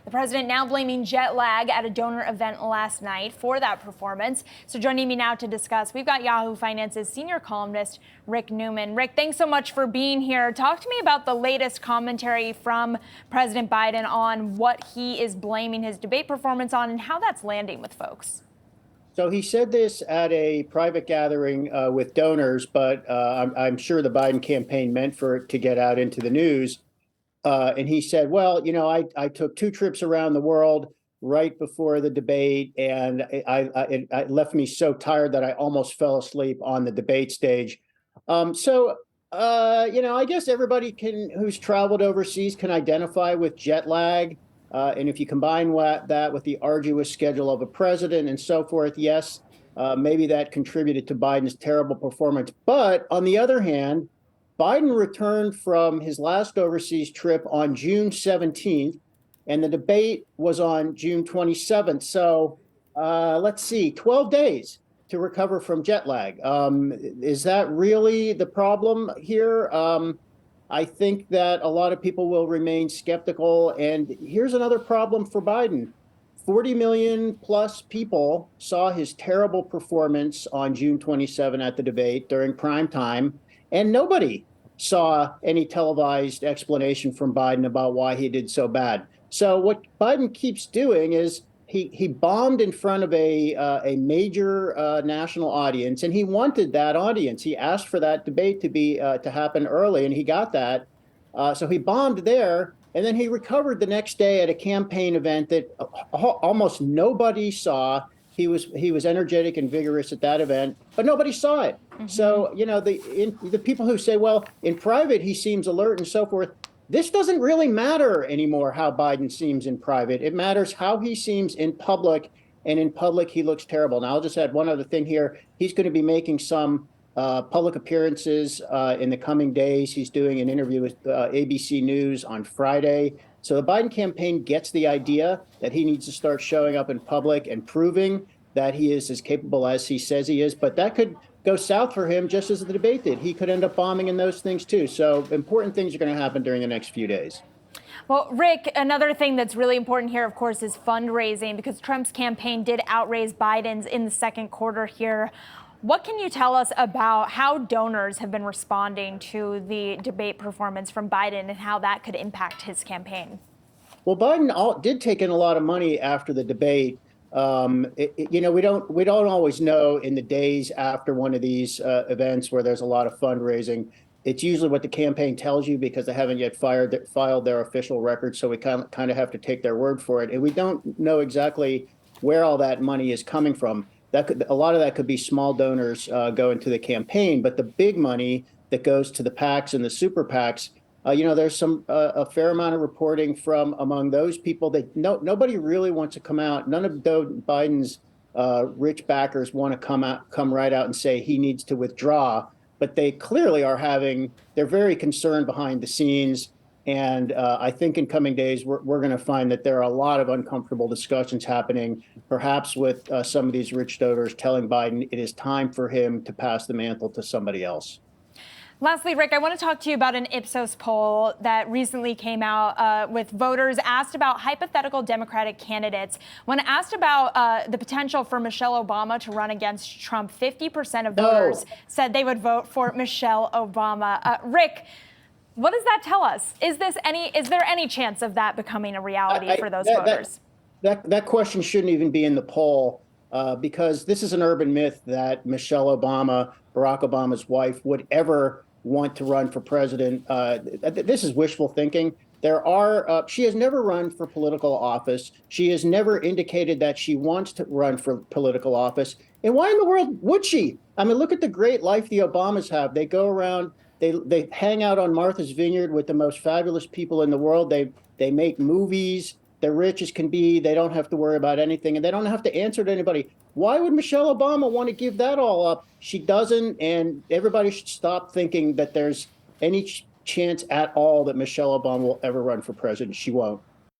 The president now blaming jet lag at a donor event last night for that performance. So joining me now to discuss, we've got Yahoo Finance's senior columnist, Rick Newman. Rick, thanks so much for being here. Talk to me about the latest commentary from President Biden on what he is blaming his debate performance on and how that's landing with folks. So he said this at a private gathering with donors, but I'm sure the Biden campaign meant for it to get out into the news. And he said, well, you know, I took 2 trips around the world right before the debate, and it left me so tired that I almost fell asleep on the debate stage. You know, I guess everybody who's traveled overseas can identify with jet lag. And if you combine that with the arduous schedule of a president and so forth, yes, maybe that contributed to Biden's terrible performance. But on the other hand, Biden returned from his last overseas trip on June 17th, and the debate was on June 27th. So let's see, 12 days to recover from jet lag. Is that really the problem here? I think that a lot of people will remain skeptical. And here's another problem for Biden. 40 million plus people saw his terrible performance on June 27 at the debate during prime time, and nobody saw any televised explanation from Biden about why he did so bad. So what Biden keeps doing is he bombed in front of a major national audience, and he wanted that audience. He asked for that debate to happen early, and he got that. So he bombed there, and then he recovered the next day at a campaign event that almost nobody saw. He was energetic and vigorous at that event, but nobody saw it. Mm-hmm. So you know the people who say, well, in private he seems alert and so forth. This doesn't really matter anymore, how Biden seems in private. It matters how he seems in public, and in public he looks terrible. Now, I'll just add one other thing here. He's going to be making some public appearances in the coming days. He's doing an interview with ABC News on Friday. So the Biden campaign gets the idea that he needs to start showing up in public and proving that he is as capable as he says he is. But that could go south for him, just as the debate did. He could end up bombing in those things too. So important things are going to happen during the next few days. Well, Rick, another thing that's really important here, of course, is fundraising, because Trump's campaign did outraise Biden's in the second quarter here. What can you tell us about how donors have been responding to the debate performance from Biden and how that could impact his campaign? Well, Biden did take in a lot of money after the debate. You know, we don't always know in the days after one of these events where there's a lot of fundraising. It's usually what the campaign tells you, because they haven't yet filed their official record. So we kind of have to take their word for it. And we don't know exactly where all that money is coming from. A lot of that could be small donors going to the campaign, but the big money that goes to the PACs and the super PACs, you know, there's a fair amount of reporting from among those people that nobody really wants to come out. None of Biden's rich backers want to come right out and say he needs to withdraw, but they clearly they're very concerned behind the scenes. And I think in coming days, we're going to find that there are a lot of uncomfortable discussions happening, perhaps with some of these rich donors telling Biden it is time for him to pass the mantle to somebody else. Lastly, Rick, I want to talk to you about an Ipsos poll that recently came out with voters asked about hypothetical Democratic candidates. When asked about the potential for Michelle Obama to run against Trump, 50% of voters said they would vote for Michelle Obama. Rick, what does that tell us? Is there any chance of that becoming a reality for those voters? That question shouldn't even be in the poll, because this is an urban myth that Michelle Obama, Barack Obama's wife, would ever want to run for president. This is wishful thinking. She has never run for political office. She has never indicated that she wants to run for political office. And why in the world would she? I mean, look at the great life the Obamas have. They go around, they hang out on Martha's Vineyard with the most fabulous people in the world. They make movies. They're rich as can be. They don't have to worry about anything, and they don't have to answer to anybody. Why would Michelle Obama want to give that all up? She doesn't, and everybody should stop thinking that there's any chance at all that Michelle Obama will ever run for president. She won't.